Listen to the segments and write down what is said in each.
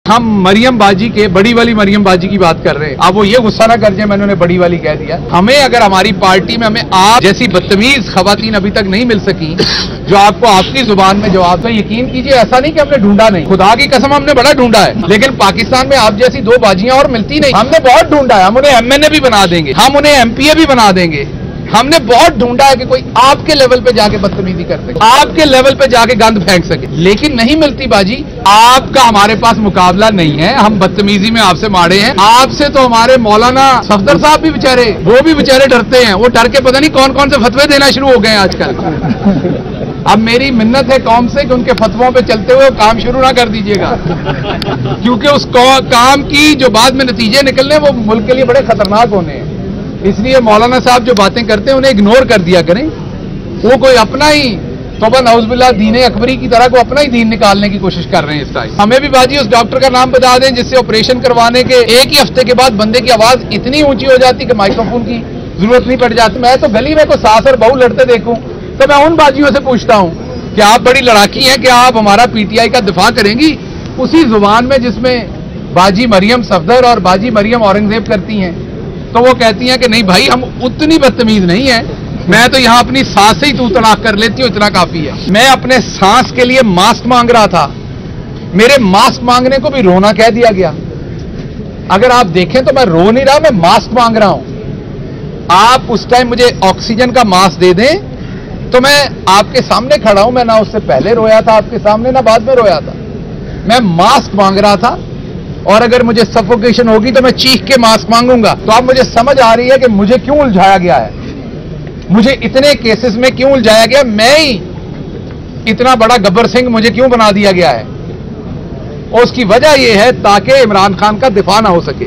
हम मरियम बाजी के बड़ी वाली मरियम बाजी की बात कर रहे हैं। आप वो ये गुस्सा ना कर जाए मैंने उन्हें बड़ी वाली कह दिया। हमें अगर हमारी पार्टी में हमें आप जैसी बदतमीज खवातीन अभी तक नहीं मिल सकी जो आपको आपकी जुबान में जवाब, तो यकीन कीजिए ऐसा नहीं कि हमने ढूंढा नहीं, खुदा की कसम हमने बड़ा ढूंढा है, लेकिन पाकिस्तान में आप जैसी दो बाजियां और मिलती नहीं। हमने बहुत ढूंढा है, हम उन्हें एमएनए भी बना देंगे, हम उन्हें एमपीए भी बना देंगे। हमने बहुत ढूंढा है कि कोई आपके लेवल पे जाके बदतमीजी कर सके, आपके लेवल पे जाके गंद फेंक सके, लेकिन नहीं मिलती बाजी। आपका हमारे पास मुकाबला नहीं है, हम बदतमीजी में आपसे मारे हैं। आपसे तो हमारे मौलाना सफदर साहब भी बेचारे, वो भी बेचारे डरते हैं, वो डर के पता नहीं कौन कौन से फतवे देना शुरू हो गए हैं आजकल। अब मेरी मिन्नत है कौम से कि उनके फतवों पे चलते हुए काम शुरू ना कर दीजिएगा, क्योंकि उस काम की जो बाद में नतीजे निकलने वो मुल्क के लिए बड़े खतरनाक होने हैं। इसलिए मौलाना साहब जो बातें करते हैं उन्हें इग्नोर कर दिया करें। वो कोई अपना ही तौबा नौज़ुबिल्लाह दीन अकबरी की तरह को अपना ही दीन निकालने की कोशिश कर रहे हैं इस टाइम। हमें भी बाजी उस डॉक्टर का नाम बता दें जिससे ऑपरेशन करवाने के एक ही हफ्ते के बाद बंदे की आवाज इतनी ऊंची हो जाती कि माइक्रोफोन की जरूरत नहीं पड़ जाती। मैं तो गली में कोई सास और बहू लड़ते देखूं तो मैं उन बाजियों से पूछता हूं कि आप बड़ी लड़ाकी हैं, क्या आप हमारा पीटीआई का दिफा करेंगी उसी जुबान में जिसमें बाजी मरियम सफदर और बाजी मरियम औरंगजेब करती हैं? तो वो कहती हैं कि नहीं भाई हम उतनी बदतमीज नहीं है, मैं तो यहां अपनी सांस से ही तू तलाक कर लेती हूं, इतना काफी है। मैं अपने सांस के लिए मास्क मांग रहा था, मेरे मास्क मांगने को भी रोना कह दिया गया। अगर आप देखें तो मैं रो नहीं रहा, मैं मास्क मांग रहा हूं। आप उस टाइम मुझे ऑक्सीजन का मास्क दे दें तो मैं आपके सामने खड़ा हूं। मैं ना उससे पहले रोया था आपके सामने, ना बाद में रोया था। मैं मास्क मांग रहा था, और अगर मुझे सफोकेशन होगी तो मैं चीख के मास्क मांगूंगा। तो अब मुझे समझ आ रही है कि मुझे क्यों उलझाया गया है, मुझे इतने केसेस में क्यों उलझाया गया, मैं ही इतना बड़ा गब्बर सिंह मुझे क्यों बना दिया गया है। और उसकी वजह यह है ताकि इमरान खान का दिफा ना हो सके,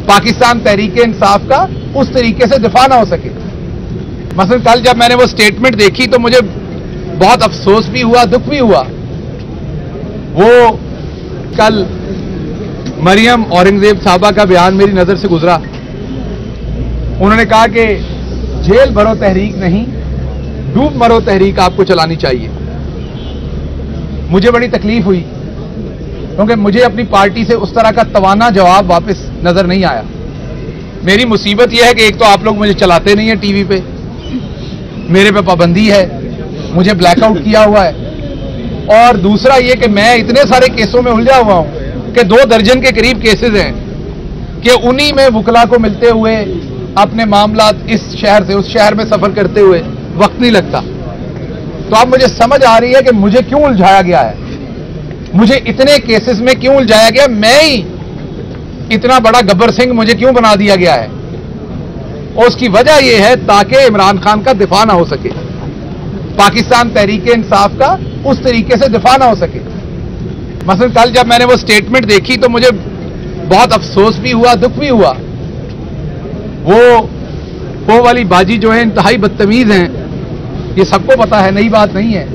पाकिस्तान तहरीक इंसाफ का उस तरीके से दिफा ना हो सके। मसलन कल जब मैंने वो स्टेटमेंट देखी तो मुझे बहुत अफसोस भी हुआ, दुख भी हुआ। वो कल मरियम औरंगजेब साहबा का बयान मेरी नजर से गुजरा। उन्होंने कहा कि जेल भरो तहरीक नहीं, डूब मरो तहरीक आपको चलानी चाहिए। मुझे बड़ी तकलीफ हुई क्योंकि मुझे अपनी पार्टी से उस तरह का तवाना जवाब वापस नजर नहीं आया। मेरी मुसीबत यह है कि एक तो आप लोग मुझे चलाते नहीं है टीवी पे, मेरे पे पाबंदी है, मुझे ब्लैकआउट किया हुआ है, और दूसरा यह कि मैं इतने सारे केसों में उलझा हुआ हूं कि 2 दर्जन के करीब केसेस हैं कि उन्हीं में वकला को मिलते हुए अपने मामला इस शहर से उस शहर में सफर करते हुए वक्त नहीं लगता। तो अब मुझे समझ आ रही है कि मुझे क्यों उलझाया गया है, मुझे इतने केसेस में क्यों उलझाया गया, मैं ही इतना बड़ा गब्बर सिंह मुझे क्यों बना दिया गया है। और उसकी वजह यह है ताकि इमरान खान का दिफा ना हो सके, पाकिस्तान तहरीक इंसाफ का उस तरीके से दिफा ना हो सके। मसलन कल जब मैंने वो स्टेटमेंट देखी तो मुझे बहुत अफसोस भी हुआ, दुख भी हुआ। वो वाली बाजी जो है इंतहाई बदतमीज हैं, ये सबको पता है, नई बात नहीं है।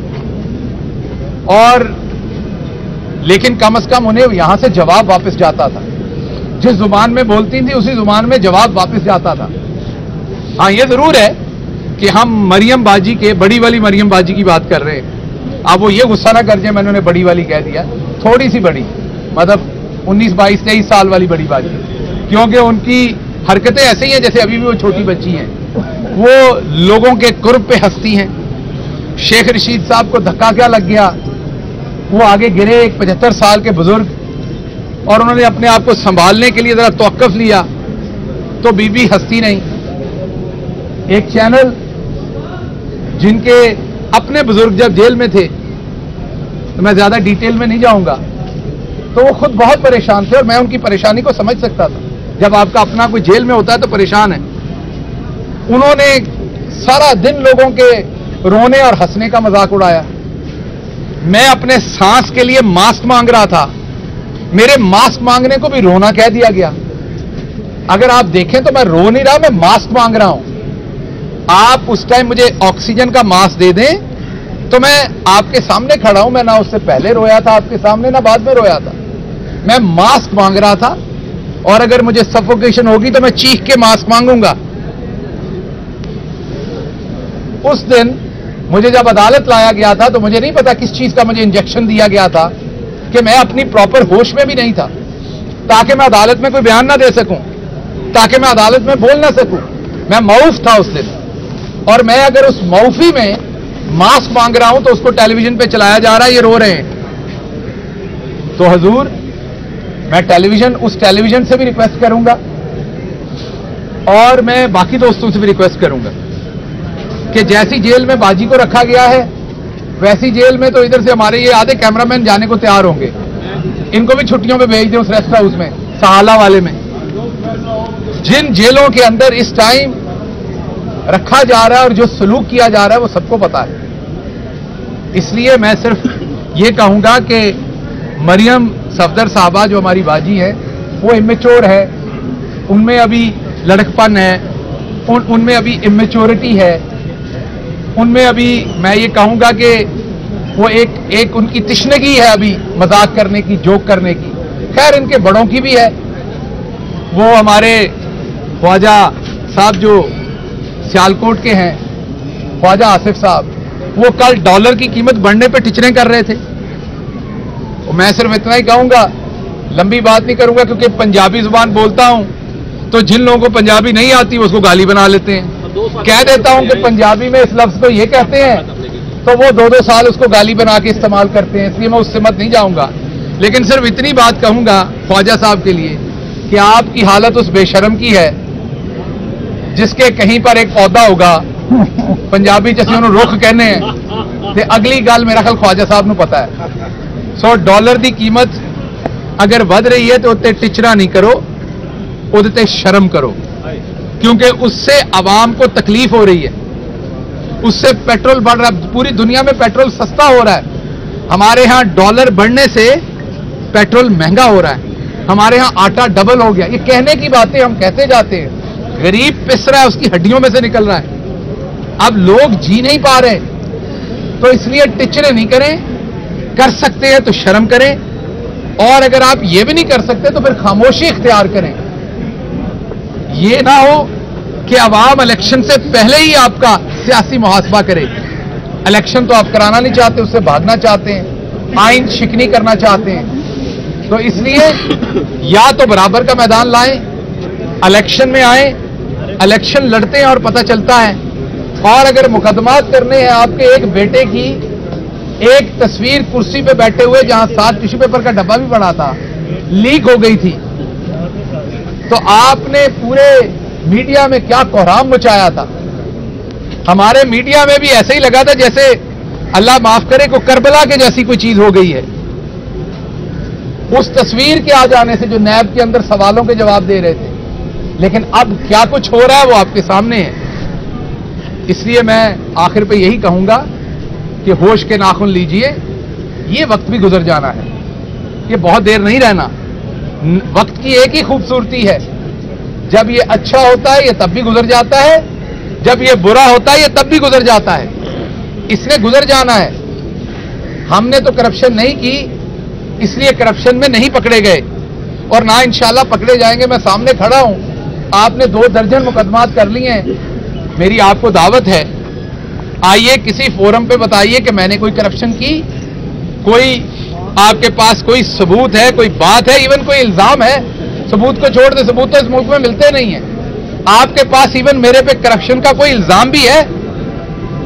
और लेकिन कम से कम उन्हें यहां से जवाब वापस जाता था, जिस जुबान में बोलती थी उसी जुबान में जवाब वापस जाता था। हाँ ये जरूर है कि हम मरियम बाजी के बड़ी वाली मरियम बाजी की बात कर रहे हैं। आप वो ये गुस्सा ना कर जाए मैंने उन्हें बड़ी वाली कह दिया, थोड़ी सी बड़ी, मतलब 19, 22, 23 साल वाली बड़ी बाजी, क्योंकि उनकी हरकतें ऐसे ही हैं जैसे अभी भी वो छोटी बच्ची हैं। वो लोगों के कुर्ब पे हंसती हैं। शेख रशीद साहब को धक्का क्या लग गया, वो आगे गिरे, एक 75 साल के बुजुर्ग, और उन्होंने अपने आप को संभालने के लिए जरा तवक्कुफ लिया तो बीबी हंसती नहीं। एक चैनल जिनके अपने बुजुर्ग जब जेल में थे, तो मैं ज्यादा डिटेल में नहीं जाऊंगा, तो वो खुद बहुत परेशान थे और मैं उनकी परेशानी को समझ सकता था। जब आपका अपना कोई जेल में होता है तो परेशान है। उन्होंने सारा दिन लोगों के रोने और हंसने का मजाक उड़ाया। मैं अपने सांस के लिए मास्क मांग रहा था, मेरे मास्क मांगने को भी रोना कह दिया गया। अगर आप देखें तो मैं रो नहीं रहा, मैं मास्क मांग रहा हूं। आप उस टाइम मुझे ऑक्सीजन का मास्क दे दें तो मैं आपके सामने खड़ा हूं। मैं ना उससे पहले रोया था आपके सामने, ना बाद में रोया था। मैं मास्क मांग रहा था, और अगर मुझे सफोकेशन होगी तो मैं चीख के मास्क मांगूंगा। उस दिन मुझे जब अदालत लाया गया था तो मुझे नहीं पता किस चीज का मुझे इंजेक्शन दिया गया था کہ मैं अपनी प्रॉपर होश में भी नहीं था, ताकि मैं अदालत में कोई बयान ना दे सकूं, ताकि मैं अदालत में बोल ना सकूं। मैं मऊफ था उस दिन, और मैं अगर उस मऊफी में मास्क मांग रहा हूं तो उसको टेलीविजन पे चलाया जा रहा है, ये रो रहे हैं। तो हुजूर, मैं उस टेलीविजन से भी रिक्वेस्ट करूंगा और मैं बाकी दोस्तों से भी रिक्वेस्ट करूंगा कि जैसी जेल में बाजी को रखा गया है वैसी जेल में तो इधर से हमारे ये आधे कैमरामैन जाने को तैयार होंगे, इनको भी छुट्टियों पे भेज दें उस रेस्ट हाउस में, सहाला वाले में। जिन जेलों के अंदर इस टाइम रखा जा रहा है और जो सलूक किया जा रहा है वो सबको पता है। इसलिए मैं सिर्फ ये कहूंगा कि मरियम सफदर साहबा जो हमारी बाजी है वो इमेच्योर है, उनमें अभी लड़कपन है, उनमें अभी इमेच्योरिटी है, उनमें अभी मैं ये कहूंगा कि वो एक उनकी तिश्नगी है अभी मजाक करने की, जोक करने की। खैर इनके बड़ों की भी है। वो हमारे ख्वाजा साहब जो सियालकोट के हैं, ख्वाजा आसिफ साहब, वो कल डॉलर की कीमत बढ़ने पे टिचरें कर रहे थे। मैं सिर्फ इतना ही कहूंगा, लंबी बात नहीं करूंगा क्योंकि पंजाबी जुबान बोलता हूं, तो जिन लोगों को पंजाबी नहीं आती उसको गाली बना लेते हैं। कह देता हूं कि पंजाबी में इस लफ्ज को ये कहते हैं, तो वो 2-2 साल उसको गाली बना के इस्तेमाल करते हैं, इसलिए मैं उससे मत नहीं जाऊंगा। लेकिन सिर्फ इतनी बात कहूंगा ख्वाजा साहब के लिए कि आपकी हालत उस बेशरम की है जिसके कहीं पर एक पौधा होगा, पंजाबी जैसे उन्होंने रुख कहने हैं, तो अगली गल मेरा ख्याल ख्वाजा साहब को पता है। सो डॉलर की कीमत अगर बढ़ रही है तो उत्ते टिचरा नहीं करो, उदते शर्म करो, क्योंकि उससे आवाम को तकलीफ हो रही है, उससे पेट्रोल बढ़ रहा है। पूरी दुनिया में पेट्रोल सस्ता हो रहा है, हमारे यहां डॉलर बढ़ने से पेट्रोल महंगा हो रहा है, हमारे यहां आटा डबल हो गया। ये कहने की बातें हम कहते जाते हैं, गरीब पिस रहा है, उसकी हड्डियों में से निकल रहा है। अब लोग जी नहीं पा रहे, तो इसलिए टिचरे नहीं करें, कर सकते हैं तो शर्म करें, और अगर आप ये भी नहीं कर सकते तो फिर खामोशी इख्तियार करें। ये ना हो कि अवाम इलेक्शन से पहले ही आपका सियासी मुहासबा करे। इलेक्शन तो आप कराना नहीं चाहते, उससे भागना चाहते हैं, आइन शिकनी करना चाहते हैं। तो इसलिए या तो बराबर का मैदान लाएं, इलेक्शन में आए, इलेक्शन लड़ते हैं और पता चलता है। और अगर मुकदमात करने हैं, आपके एक बेटे की एक तस्वीर कुर्सी पे बैठे हुए जहां 7 टिश्यू पेपर का डब्बा भी पड़ा था, लीक हो गई थी, तो आपने पूरे मीडिया में क्या कोहराम मचाया था। हमारे मीडिया में भी ऐसे ही लगा था जैसे अल्लाह माफ करे को करबला के जैसी कोई चीज हो गई है। उस तस्वीर के आ जाने से जो नैब के अंदर सवालों के जवाब दे रहे थे, लेकिन अब क्या कुछ हो रहा है वो आपके सामने है। इसलिए मैं आखिर पे यही कहूंगा कि होश के नाखून लीजिए, ये वक्त भी गुजर जाना है, ये बहुत देर नहीं रहना। वक्त की एक ही खूबसूरती है, जब ये अच्छा होता है ये तब भी गुजर जाता है, जब ये बुरा होता है ये तब भी गुजर जाता है। इसने गुजर जाना है। हमने तो करप्शन नहीं की, इसलिए करप्शन में नहीं पकड़े गए, और ना इंशाल्लाह पकड़े जाएंगे। मैं सामने खड़ा हूं, आपने 2 दर्जन मुकदमात कर लिए हैं, मेरी आपको दावत है, आइए किसी फोरम पे बताइए कि मैंने कोई करप्शन की, कोई आपके पास कोई सबूत है, कोई बात है, इवन कोई इल्जाम है। सबूत को छोड़ दे, सबूत तो इस मुल्क में मिलते नहीं है। आपके पास इवन मेरे पे करप्शन का कोई इल्जाम भी है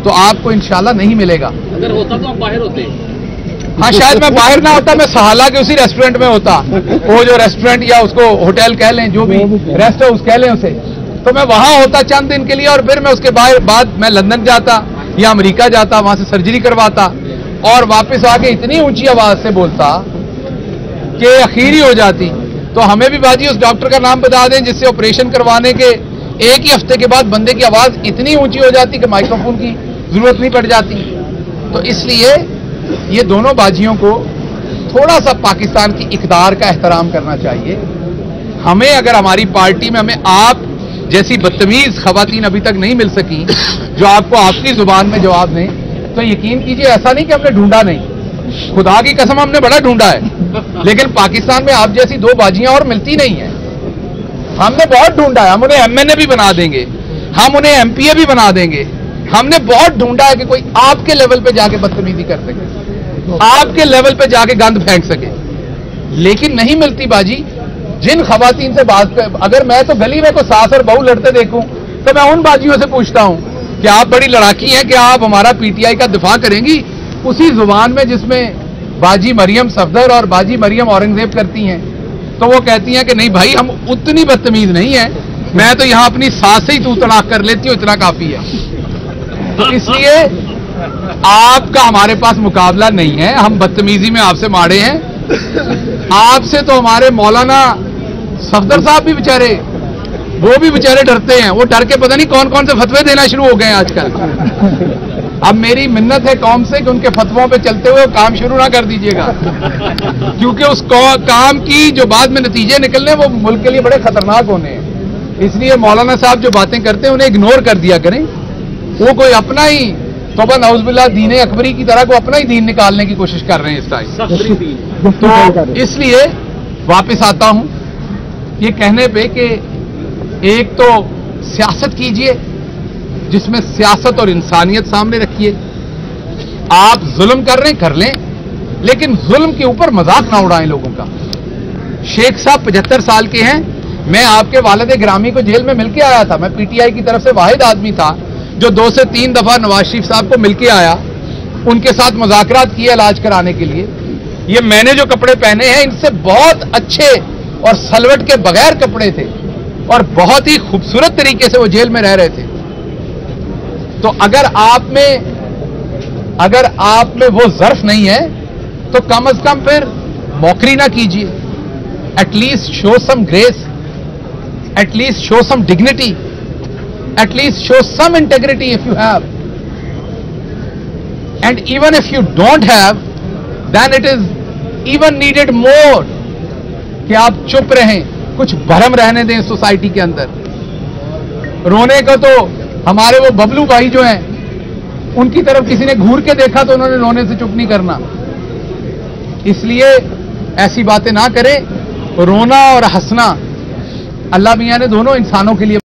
तो आपको इंशाल्लाह नहीं मिलेगा। अगर होता तो हम बाहर होते। हाँ, शायद मैं बाहर ना होता, मैं सहाला के उसी रेस्टोरेंट में होता, वो जो रेस्टोरेंट या उसको होटल कह लें, जो भी रेस्ट हाउस कह लें उसे, तो मैं वहां होता चंद दिन के लिए, और फिर मैं उसके बाद मैं लंदन जाता या अमेरिका जाता, वहां से सर्जरी करवाता, और वापस आके इतनी ऊंची आवाज से बोलता कि आखिर ही हो जाती। तो हमें भी बाजी उस डॉक्टर का नाम बता दें जिससे ऑपरेशन करवाने के 1 ही हफ्ते के बाद बंदे की आवाज इतनी ऊंची हो जाती कि माइक्रोफोन की जरूरत नहीं पड़ जाती। तो इसलिए ये दोनों बाजियों को थोड़ा सा पाकिस्तान की इक़्तिदार का एहतराम करना चाहिए। हमें, अगर हमारी पार्टी में हमें आप जैसी बदतमीज खवातीन अभी तक नहीं मिल सकी जो आपको आपकी जुबान में जवाब दें, तो यकीन कीजिए ऐसा नहीं कि हमने ढूंढा नहीं, खुदा की कसम हमने बड़ा ढूंढा है, लेकिन पाकिस्तान में आप जैसी 2 बाजियां और मिलती नहीं है। हमने बहुत ढूंढा है, हम उन्हें एमएनए भी बना देंगे, हम उन्हें एमपीए भी बना देंगे। हमने बहुत ढूंढा है कि कोई आपके लेवल पे जाके बदतमीजी कर सके। آپ کے لیول پہ جا کے گند پھینک سکے. لیکن نہیں ملتی باجی. جن خواتین سے بات اگر میں تو گلی میں کوئی ساس اور بہو لڑتے دیکھوں تو میں ان باجیوں سے پوچھتا ہوں کہ آپ بڑی لڑاکی ہیں کہ آپ ہمارا پی ٹی آئی کا دفاع کریں گی اسی زبان میں جس میں باجی مریم صفدر اور باجی مریم اورنگزیب کرتی ہیں. تو وہ کہتی ہیں کہ نہیں بھائی ہم اتنی بدتمیز نہیں ہیں, میں تو یہاں اپنی ساس سے ہی تو طلاق کر لیتی ہوں, اتنا کافی ہے. تو اس لیے آپ کا ہمارے پاس مقابلہ نہیں ہے. ہم بدتمیزی میں آپ سے ماڑے ہیں. آپ سے تو ہمارے مولانا صفدر صاحب بھی بیچارے وہ بھی بیچارے ڈرتے ہیں. وہ ڈر کے پتہ نہیں کون کون سے فتوے دینا شروع ہو گئے ہیں آج کل. اب میری منت ہے قوم سے کہ ان کے فتووں پہ چلتے ہوئے کام شروع نہ کر دیجیے گا, کیونکہ اس کام کی جو بعد میں نتیجے نکلنے وہ ملک کے لیے بڑے خطرناک ہونے ہیں. اس لیے مولانا صاحب جو باتیں کرتے ہیں انہیں اگنور کر دیا کریں. وہ کوئی اپنا ہی توبہ نعوذ باللہ دین اکبری کی طرح کو اپنا ہی دین نکالنے کی کوشش کر رہے ہیں اس ٹائم. تو اس لیے واپس آتا ہوں یہ کہنے پہ کہ ایک تو سیاست کیجئے جس میں سیاست اور انسانیت سامنے رکھیے. آپ ظلم کر رہے ہیں کر لیں, لیکن ظلم کے اوپر مذاق نہ اڑائیں لوگوں کا. شیخ صاحب 75 سال کے ہیں. میں آپ کے والد گرامی کو جیل میں مل کے آیا تھا. میں پی ٹی آئی کی طرف سے واحد آدمی تھا جو 2 سے 3 دفعہ نواز شریف صاحب کو مل کے آیا, ان کے ساتھ مذاکرات کیے علاج کرانے کے لیے. یہ میں نے جو کپڑے پہنے ہیں ان سے بہت اچھے اور سلوٹ کے بغیر کپڑے تھے اور بہت ہی خوبصورت طریقے سے وہ جیل میں رہ رہے تھے. تو اگر آپ میں وہ ظرف نہیں ہے تو کم از کم پھر موکری نہ کیجیے. At least show some grace, at least show some dignity, at least show some integrity if you have. And even if you don't have then it is even needed more کہ آپ چپ رہیں, کچھ بھرم رہنے دیں society کے اندر. رونے کا تو ہمارے وہ ببلو بھائی جو ہیں ان کی طرف کسی نے گھور کے دیکھا تو انہوں نے رونے سے چپ نہیں کرنا. اس لیے ایسی باتیں نہ کریں. رونا اور ہنسنا اللہ میاں نے دونوں انسانوں کے لیے